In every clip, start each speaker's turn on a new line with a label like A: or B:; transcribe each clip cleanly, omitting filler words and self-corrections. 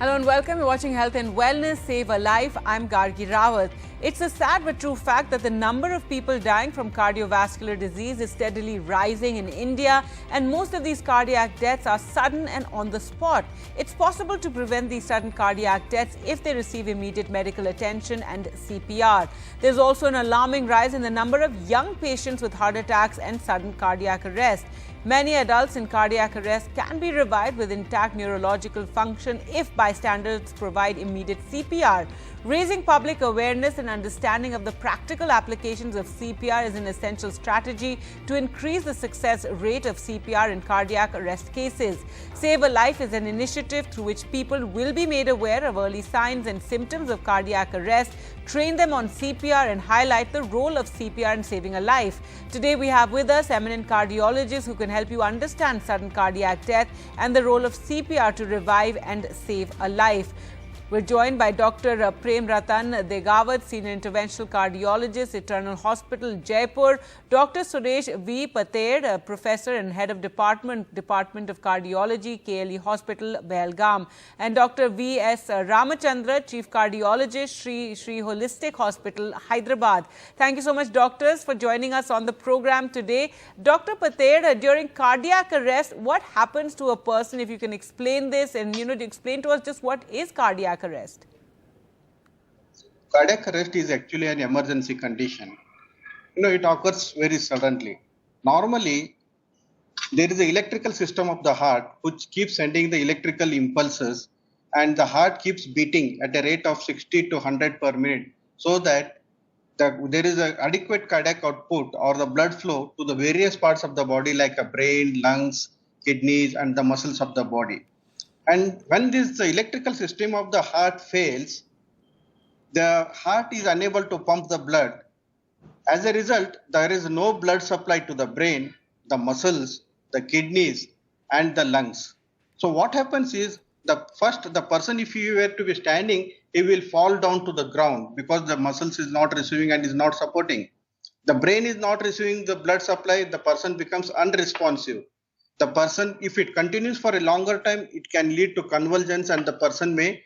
A: Hello and welcome. You're watching Health and Wellness Save a Life. I'm Gargi Rawat. It's a sad but true fact that the number of people dying from cardiovascular disease is steadily rising in India, and most of these cardiac deaths are sudden and on the spot. It's possible to prevent these sudden cardiac deaths if they receive immediate medical attention and CPR. There's also an alarming rise in the number of young patients with heart attacks and sudden cardiac arrest. Many adults in cardiac arrest can be revived with intact neurological function if bystanders provide immediate CPR. Raising public awareness and understanding of the practical applications of CPR is an essential strategy to increase the success rate of CPR in cardiac arrest cases. Save a Life is an initiative through which people will be made aware of early signs and symptoms of cardiac arrest, train them on CPR, and highlight the role of CPR in saving a life. Today we have with us eminent cardiologists who can help you understand sudden cardiac death and the role of CPR to revive and save a life. We're joined by Dr. Prem Ratan Degawat, Senior Interventional Cardiologist, Eternal Hospital, Jaipur, Dr. Suresh V, Professor and Head of Department of Cardiology, KLE Hospital, Belgaum, and Dr. V.S. Ramchandra, Chief Cardiologist, Sri Holistic Hospital, Hyderabad. Thank you so much, doctors, for joining us on the program today. Dr. Pater, during cardiac arrest, what happens to a person, if you can explain this and, explain to us just what is cardiac arrest?
B: Cardiac arrest is actually an emergency condition. It occurs very suddenly. Normally, there is an electrical system of the heart which keeps sending the electrical impulses, and the heart keeps beating at a rate of 60 to 100 per minute, so that there is an adequate cardiac output or the blood flow to the various parts of the body like the brain, lungs, kidneys, and the muscles of the body. And when the electrical system of the heart fails, the heart is unable to pump the blood. As a result, there is no blood supply to the brain, the muscles, the kidneys, and the lungs. So what happens is, the person, if he were to be standing, he will fall down to the ground because the muscles is not receiving and is not supporting. The brain is not receiving the blood supply, the person becomes unresponsive. The person, if it continues for a longer time, it can lead to convulsions and the person may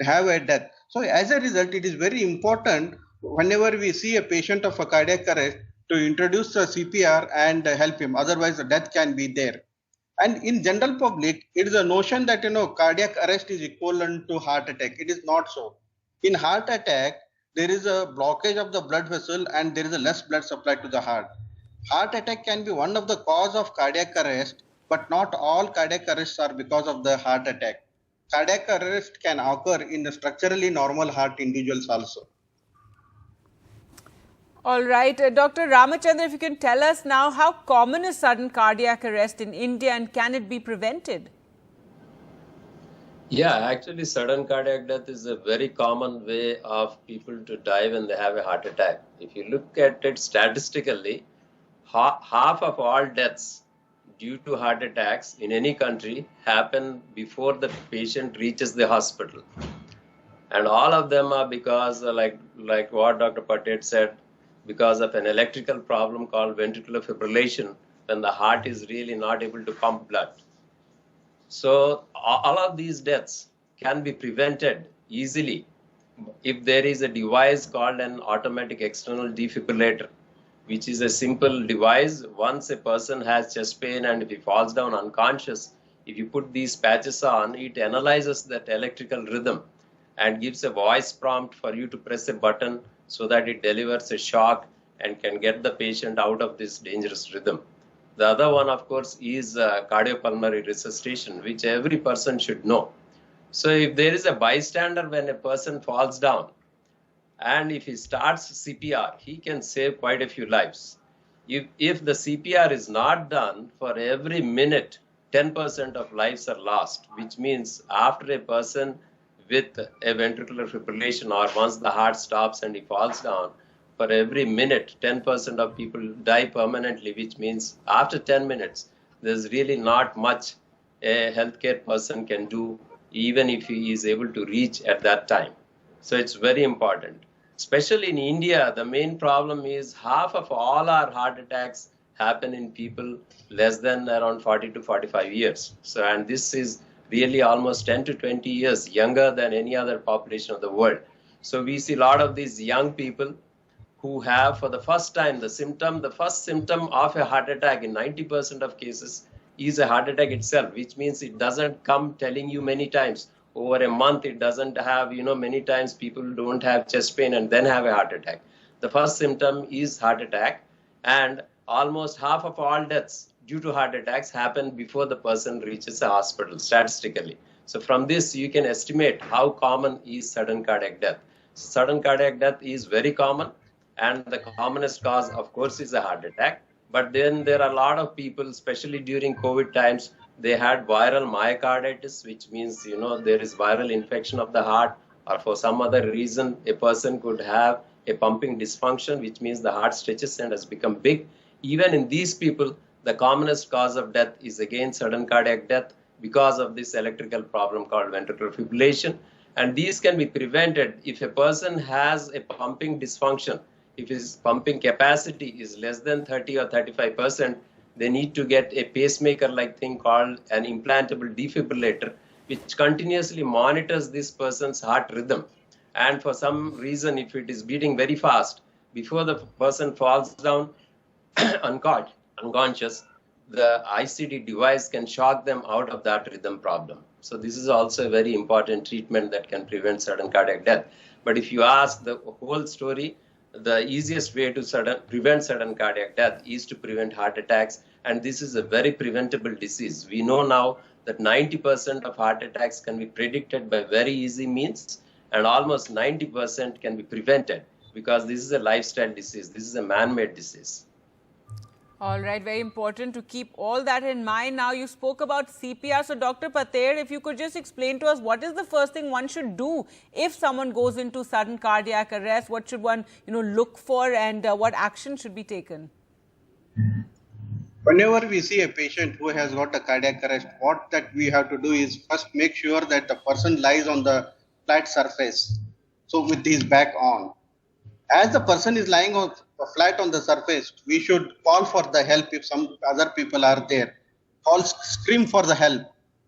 B: have a death. So as a result, it is very important whenever we see a patient of a cardiac arrest to introduce the CPR and help him. Otherwise, the death can be there. And in general public, it is a notion that, cardiac arrest is equivalent to heart attack. It is not so. In heart attack, there is a blockage of the blood vessel and there is a less blood supply to the heart. Heart attack can be one of the cause of cardiac arrest, but not all cardiac arrests are because of the heart attack. Cardiac arrest can occur in the structurally normal heart individuals also.
A: All right. Dr. Ramachandra, if you can tell us now, how common is sudden cardiac arrest in India and can it be prevented?
C: Yeah, actually sudden cardiac death is a very common way of people to die when they have a heart attack. If you look at it statistically, half of all deaths due to heart attacks in any country happen before the patient reaches the hospital. And all of them are because, like what Dr. Patel said, because of an electrical problem called ventricular fibrillation, when the heart is really not able to pump blood. So all of these deaths can be prevented easily if there is a device called an automatic external defibrillator, which is a simple device. Once a person has chest pain and if he falls down unconscious, if you put these patches on, it analyzes that electrical rhythm and gives a voice prompt for you to press a button so that it delivers a shock and can get the patient out of this dangerous rhythm. The other one, of course, is cardiopulmonary resuscitation, which every person should know. So if there is a bystander when a person falls down, and if he starts CPR, he can save quite a few lives. If the CPR is not done, for every minute, 10% of lives are lost, which means after a person with a ventricular fibrillation or once the heart stops and he falls down, for every minute, 10% of people die permanently, which means after 10 minutes, there's really not much a healthcare person can do, even if he is able to reach at that time. So it's very important. Especially in India, the main problem is half of all our heart attacks happen in people less than around 40 to 45 years. So, and this is really almost 10 to 20 years younger than any other population of the world. So we see a lot of these young people who have for the first time the first symptom of a heart attack in 90% of cases is a heart attack itself, which means it doesn't come telling you many times. Over a month, it doesn't have, many times people don't have chest pain and then have a heart attack. The first symptom is heart attack, and almost half of all deaths due to heart attacks happen before the person reaches the hospital statistically. So from this, you can estimate how common is sudden cardiac death. Sudden cardiac death is very common, and the commonest cause, of course, is a heart attack. But then there are a lot of people, especially during COVID times, they had viral myocarditis, which means, there is viral infection of the heart, or for some other reason, a person could have a pumping dysfunction, which means the heart stretches and has become big. Even in these people, the commonest cause of death is again sudden cardiac death because of this electrical problem called ventricular fibrillation. And these can be prevented if a person has a pumping dysfunction. If his pumping capacity is less than 30 or 35%, they need to get a pacemaker-like thing called an implantable defibrillator, which continuously monitors this person's heart rhythm. And for some reason, if it is beating very fast, before the person falls down unconscious, the ICD device can shock them out of that rhythm problem. So this is also a very important treatment that can prevent sudden cardiac death. But if you ask the whole story, the easiest way to prevent sudden cardiac death is to prevent heart attacks. And this is a very preventable disease. We know now that 90% of heart attacks can be predicted by very easy means, and almost 90% can be prevented, because this is a lifestyle disease. This is a man-made disease.
A: All right, very important to keep all that in mind. Now, you spoke about CPR. So, Dr. Patel, if you could just explain to us, what is the first thing one should do if someone goes into sudden cardiac arrest? What should one, look for, and what action should be taken?
B: Whenever we see a patient who has got a cardiac arrest, what that we have to do is first make sure that the person lies on the flat surface, so with his back on. As the person is lying on flat on the surface, we should call for the help if some other people are there. Scream for the help.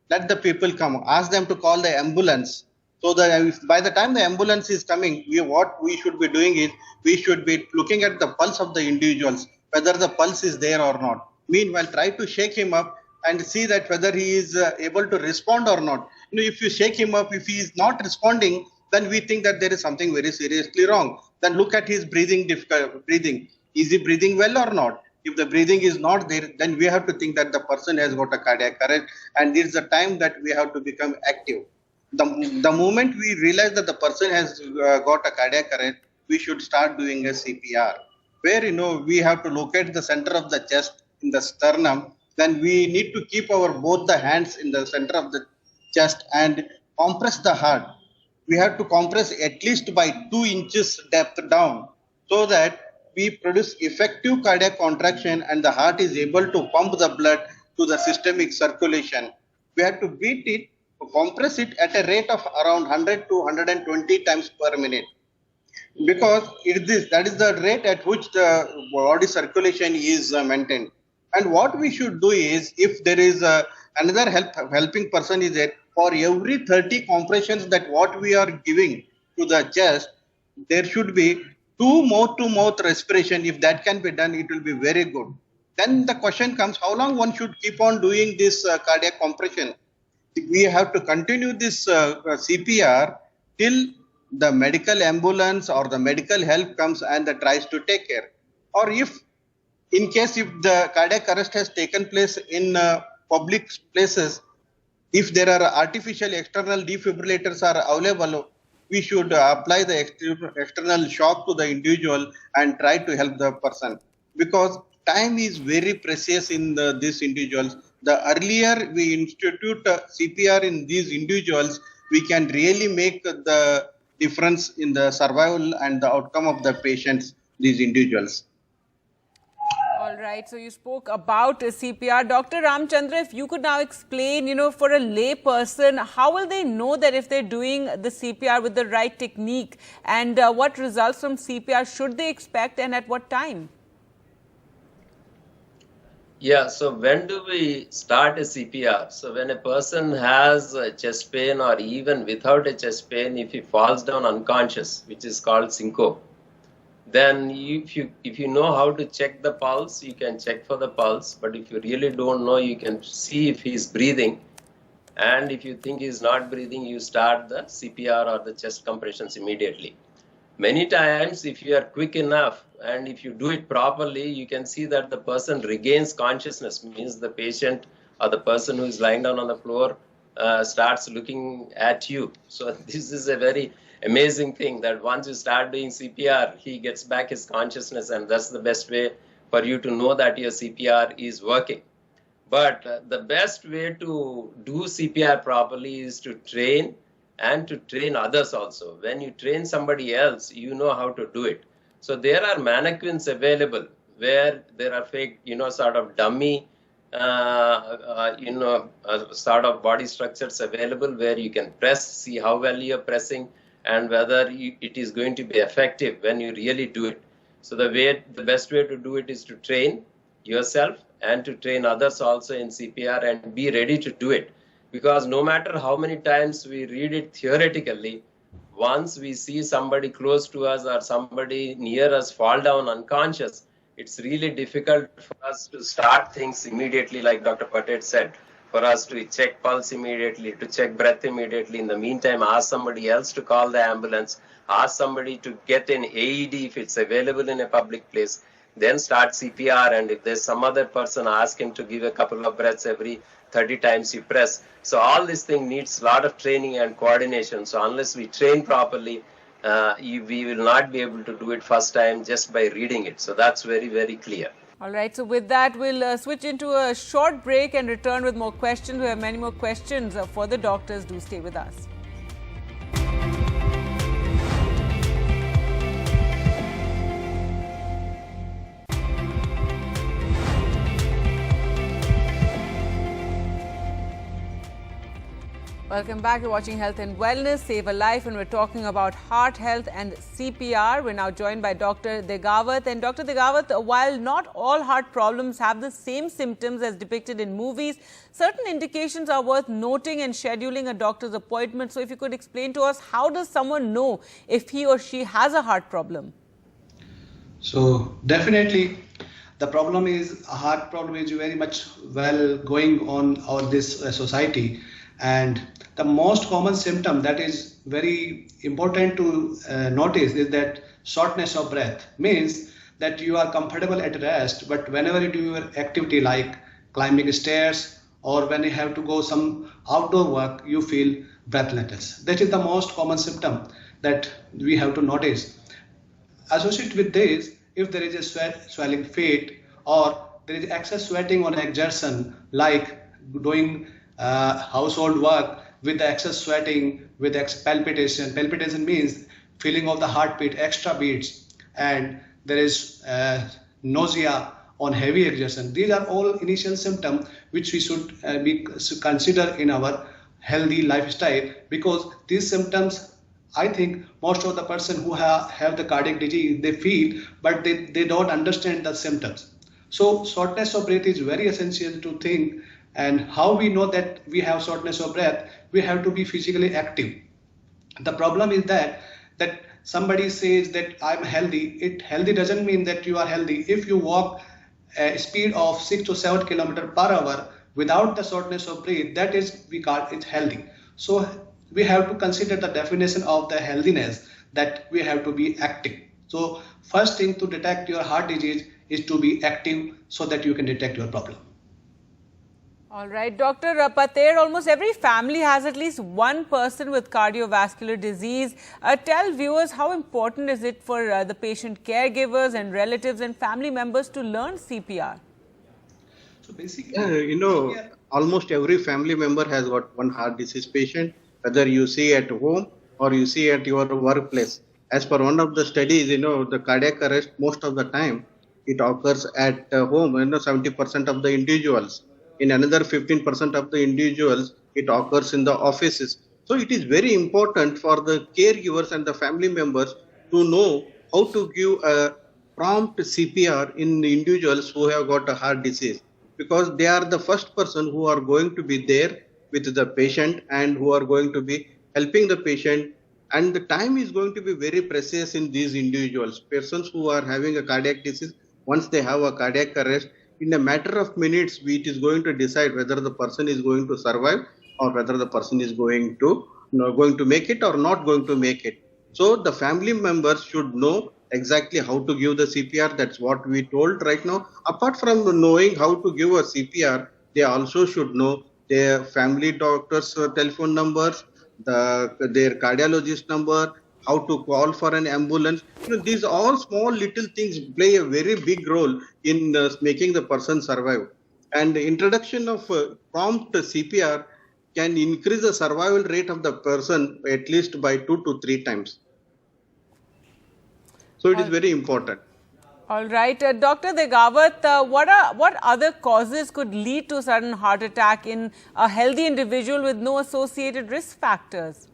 B: Let the people come. Ask them to call the ambulance. So that by the time the ambulance is coming, what we should be doing is we should be looking at the pulse of the individuals, whether the pulse is there or not. Meanwhile, try to shake him up and see that whether he is able to respond or not. If you shake him up, if he is not responding, then we think that there is something very seriously wrong. Then look at his breathing. Is he breathing well or not? If the breathing is not there, then we have to think that the person has got a cardiac arrest, and this is the time that we have to become active. The moment we realize that the person has got a cardiac arrest, we should start doing a CPR, where we have to locate the center of the chest in the sternum. Then we need to keep both the hands in the center of the chest and compress the heart. We have to compress at least by 2 inches depth down, so that we produce effective cardiac contraction and the heart is able to pump the blood to the systemic circulation. We have to beat it, to compress it at a rate of around 100 to 120 times per minute, because that is the rate at which the body circulation is maintained. And what we should do is, if there is another helping person is there, for every 30 compressions that what we are giving to the chest, there should be 2 mouth-to-mouth respiration. If that can be done, it will be very good. Then the question comes, how long one should keep on doing this cardiac compression? We have to continue this CPR till the medical ambulance or the medical help comes and tries to take care. Or if the cardiac arrest has taken place in public places, if there are artificial external defibrillators are available, we should apply the external shock to the individual and try to help the person, because time is very precious in these individuals. The earlier we institute CPR in these individuals, we can really make the difference in the survival and the outcome of the patients, these individuals.
A: All right, so you spoke about CPR. Dr. Ramchandra, if you could now explain, for a lay person, how will they know that if they're doing the CPR with the right technique, and what results from CPR should they expect and at what time?
C: Yeah, so when do we start a CPR? So when a person has a chest pain or even without a chest pain, if he falls down unconscious, which is called syncope, then if you know how to check the pulse, you can check for the pulse. But if you really don't know, you can see if he's breathing. And if you think he's not breathing, you start the CPR or the chest compressions immediately. Many times, if you are quick enough and if you do it properly, you can see that the person regains consciousness, means the patient or the person who is lying down on the floor starts looking at you. So this is a very amazing thing that once you start doing CPR, he gets back his consciousness, and that's the best way for you to know that your CPR is working. But the best way to do CPR properly is to train and to train others also. When you train somebody else, you know how to do it. So there are mannequins available where there are fake, sort of dummy, sort of body structures available where you can press, see how well you're pressing, and whether it is going to be effective when you really do it. So the best way to do it is to train yourself and to train others also in CPR and be ready to do it. Because no matter how many times we read it theoretically, once we see somebody close to us or somebody near us fall down unconscious, it's really difficult for us to start things immediately, like Dr. Patel said, for us to check pulse immediately, to check breath immediately. In the meantime, ask somebody else to call the ambulance, ask somebody to get an AED if it's available in a public place, then start CPR, and if there's some other person, ask him to give a couple of breaths every 30 times you press. So all this thing needs a lot of training and coordination. So unless we train properly, we will not be able to do it first time just by reading it. So that's very, very clear.
A: All right, so with that, we'll switch into a short break and return with more questions. We have many more questions for the doctors. Do stay with us. Welcome back. You're watching Health and Wellness, Save a Life, and we're talking about heart health and CPR. We're now joined by Dr. Degawat. And Dr. Degawat, while not all heart problems have the same symptoms as depicted in movies, certain indications are worth noting and scheduling a doctor's appointment. So if you could explain to us, how does someone know if he or she has a heart problem?
D: So definitely the problem is, a heart problem is very much well going on this society. And the most common symptom that is very important to notice is that shortness of breath. Means that you are comfortable at rest, but whenever you do your activity like climbing stairs or when you have to go some outdoor work, you feel breathlessness. That is the most common symptom that we have to notice. Associated with this, if there is a swelling feet or there is excess sweating on exertion, like doing household work with the excess sweating, with palpitation. Palpitation means feeling of the heartbeat, extra beats, and there is nausea on heavy exertion. These are all initial symptoms which we should consider in our healthy lifestyle, because these symptoms, I think most of the person who have the cardiac disease, they feel, but they don't understand the symptoms. So shortness of breath is very essential to think. And how we know that we have shortness of breath? We have to be physically active. The problem is that somebody says that I'm healthy. Healthy doesn't mean that you are healthy. If you walk a speed of 6 to 7 kilometers per hour without the shortness of breath, that is, we call it healthy. So we have to consider the definition of the healthiness, that we have to be active. So first thing to detect your heart disease is to be active so that you can detect your problem.
A: All right, Dr. Patel, almost every family has at least one person with cardiovascular disease. Tell viewers, how important is it for the patient caregivers and relatives and family members to learn CPR?
B: So basically, almost every family member has got one heart disease patient, whether you see at home or you see at your workplace. As per one of the studies, the cardiac arrest, most of the time, it occurs at home, 70% of the individuals. In another 15% of the individuals, it occurs in the offices. So it is very important for the caregivers and the family members to know how to give a prompt CPR in individuals who have got a heart disease. because they are the first person who are going to be there with the patient and who are going to be helping the patient. And the time is going to be very precious in these individuals, persons who are having a cardiac disease. Once they have a cardiac arrest, in a matter of minutes, it is going to decide whether the person is going to survive or whether the person is going to make it or not going to make it. So the family members should know exactly how to give the CPR. That's what we told right now. Apart from knowing how to give a CPR, they also should know their family doctor's telephone numbers, their cardiologist number, how to call for an ambulance. These all small little things play a very big role in making the person survive. And the introduction of prompt CPR can increase the survival rate of the person at least by 2 to 3 times. So it is very important.
A: All right. Dr. Degawat, what other causes could lead to sudden heart attack in a healthy individual with no associated risk factors?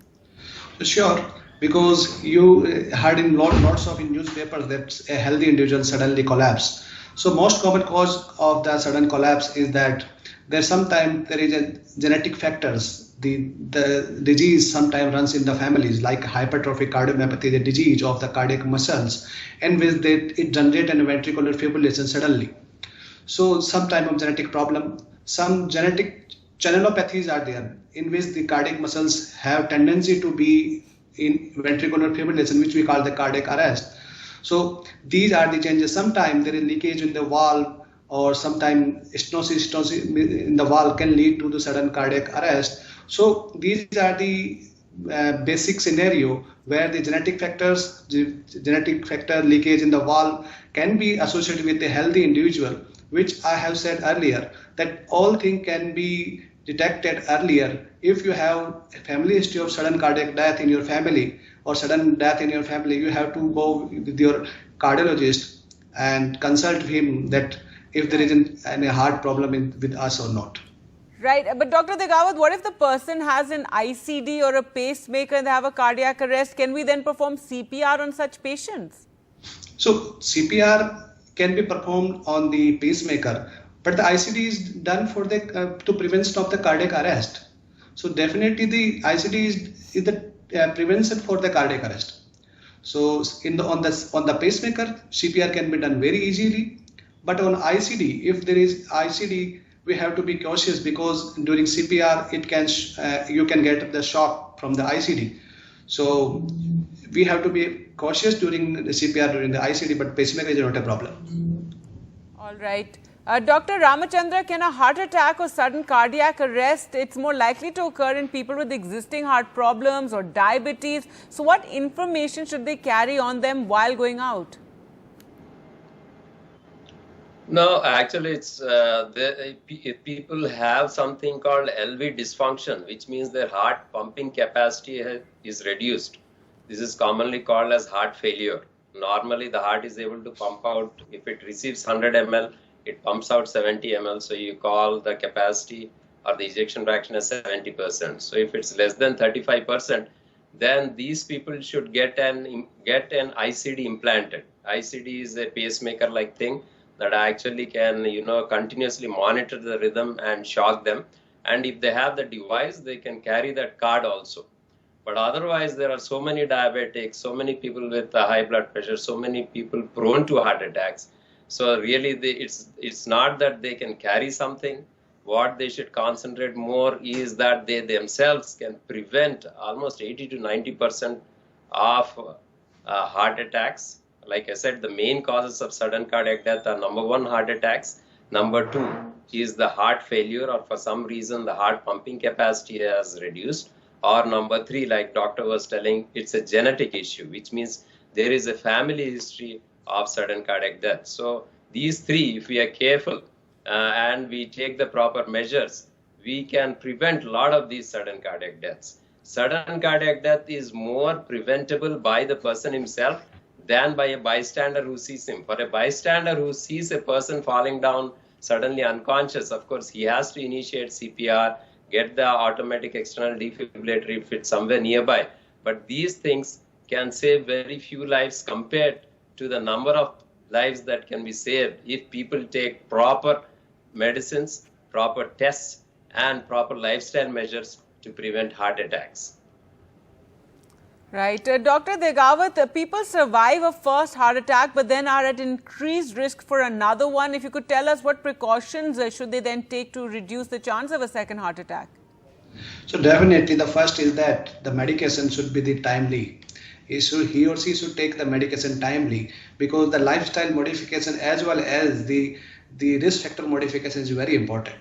D: Sure, because you heard in lots of newspapers that a healthy individual suddenly collapsed. So most common cause of the sudden collapse is that there is a genetic factors. The disease sometimes runs in the families, like hypertrophic cardiomyopathy, the disease of the cardiac muscles, in which it generates a ventricular fibrillation suddenly. So some type of genetic problem, some genetic channelopathies are there, in which the cardiac muscles have tendency to be in ventricular fibrillation, which we call the cardiac arrest. So these are the changes. Sometimes there is leakage in the valve, or sometimes stenosis in the valve can lead to the sudden cardiac arrest. So these are the basic scenario where the genetic factor leakage in the valve can be associated with a healthy individual, which I have said earlier that all things can be detected earlier. If you have a family history of sudden cardiac death in your family or sudden death in your family, you have to go with your cardiologist and consult him that if there isn't any heart problem with us or not.
A: Right. But Dr. Degawat, what if the person has an ICD or a pacemaker and they have a cardiac arrest? Can we then perform CPR on such patients?
D: So CPR can be performed on the pacemaker, but the ICD is done for to prevent stop the cardiac arrest. So definitely the ICD is the prevention for the cardiac arrest. So on the pacemaker, CPR can be done very easily, but on ICD, if there is ICD, we have to be cautious, because during CPR you can get the shock from the ICD. So we have to be cautious during the CPR during the ICD, but pacemaker is not a problem.
A: All right. Dr. Ramchandra, can a heart attack or sudden cardiac arrest, it's more likely to occur in people with existing heart problems or diabetes. So what information should they carry on them while going out?
C: No, actually, it's if people have something called LV dysfunction, which means their heart pumping capacity is reduced. This is commonly called as heart failure. Normally, the heart is able to pump out, if it receives 100 ml, it pumps out 70 ml. So you call the capacity or the ejection fraction as 70%. So if it's less than 35%, then these people should get an ICD implanted. ICD is a pacemaker-like thing that actually can, continuously monitor the rhythm and shock them. And if they have the device, they can carry that card also. But otherwise, there are so many diabetics, so many people with high blood pressure, so many people prone to heart attacks. So really, it's not that they can carry something. What they should concentrate more is that they themselves can prevent almost 80 to 90% of heart attacks. Like I said, the main causes of sudden cardiac death are: number 1, heart attacks. Number 2 is the heart failure, or for some reason the heart pumping capacity has reduced. Or number 3, like doctor was telling, it's a genetic issue, which means there is a family history of sudden cardiac death. So these 3, if we are careful and we take the proper measures, we can prevent a lot of these sudden cardiac deaths. Sudden cardiac death is more preventable by the person himself than by a bystander who sees him. For a bystander who sees a person falling down suddenly unconscious, of course, he has to initiate CPR, get the automatic external defibrillator if it's somewhere nearby. But these things can save very few lives compared to the number of lives that can be saved if people take proper medicines, proper tests, and proper lifestyle measures to prevent heart attacks.
A: Right. Dr. Degawat, people survive a first heart attack but then are at increased risk for another one. If you could tell us what precautions should they then take to reduce the chance of a second heart attack?
D: So definitely the first is that the medication should be the timely. He or she should take the medication timely, because the lifestyle modification as well as the risk factor modification is very important.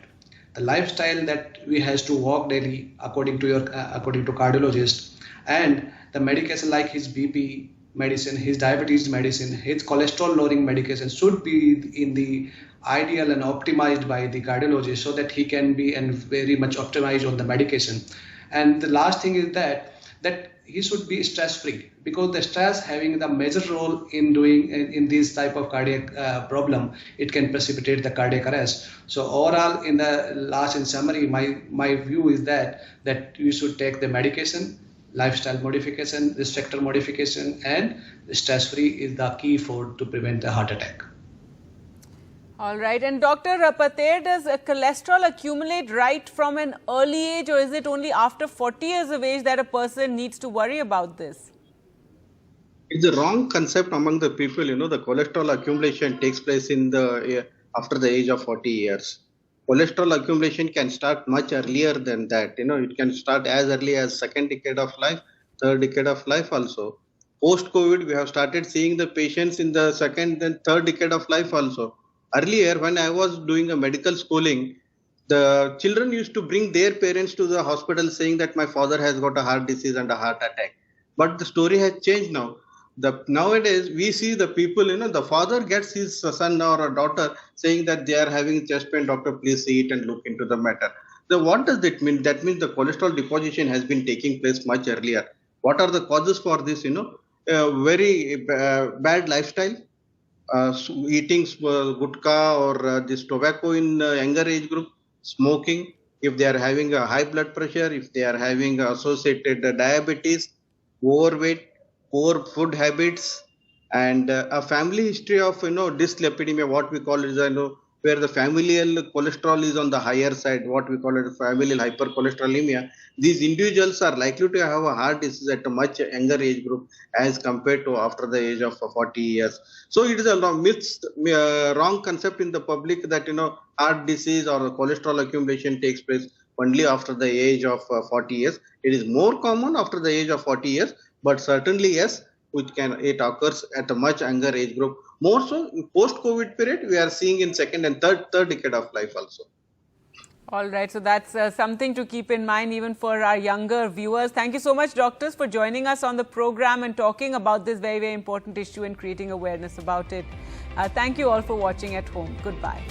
D: The lifestyle that we has to walk daily according to cardiologist, and the medication like his BP medicine, his diabetes medicine, his cholesterol lowering medication should be in the ideal and optimized by the cardiologist, so that he can be and very much optimized on the medication. And the last thing is that he should be stress free, because the stress having the major role in doing in this type of cardiac problem, it can precipitate the cardiac arrest. So overall, in summary, my view is that you should take the medication, lifestyle modification, risk factor modification, and stress free is the key to prevent a heart attack.
A: All right. And Dr. Patel, does cholesterol accumulate right from an early age, or is it only after 40 years of age that a person needs to worry about this?
B: It's a wrong concept among the people. The cholesterol accumulation takes place after the age of 40 years. Cholesterol accumulation can start much earlier than that. It can start as early as second decade of life, third decade of life also. Post-COVID, we have started seeing the patients in the second and third decade of life also. Earlier, when I was doing a medical schooling, the children used to bring their parents to the hospital saying that my father has got a heart disease and a heart attack. But the story has changed now. Nowadays, we see the people, the father gets his son or a daughter saying that they are having chest pain, doctor, please see it and look into the matter. So what does that mean? That means the cholesterol deposition has been taking place much earlier. What are the causes for this? Very bad lifestyle. Eating gutka or this tobacco in younger age group, smoking, if they are having a high blood pressure, if they are having associated diabetes, overweight, poor food habits, and a family history of dyslipidemia, what we call it, where the familial cholesterol is on the higher side, what we call it familial hypercholesterolemia. These individuals are likely to have a heart disease at a much younger age group as compared to after the age of 40 years. So it is a wrong concept in the public that heart disease or cholesterol accumulation takes place only after the age of 40 years. It is more common after the age of 40 years, but certainly yes, it occurs at a much younger age group. More so in post-COVID period, we are seeing in second and third decade of life also.
A: All right. So that's something to keep in mind even for our younger viewers. Thank you so much, doctors, for joining us on the program and talking about this very, very important issue and creating awareness about it. Thank you all for watching at home. Goodbye.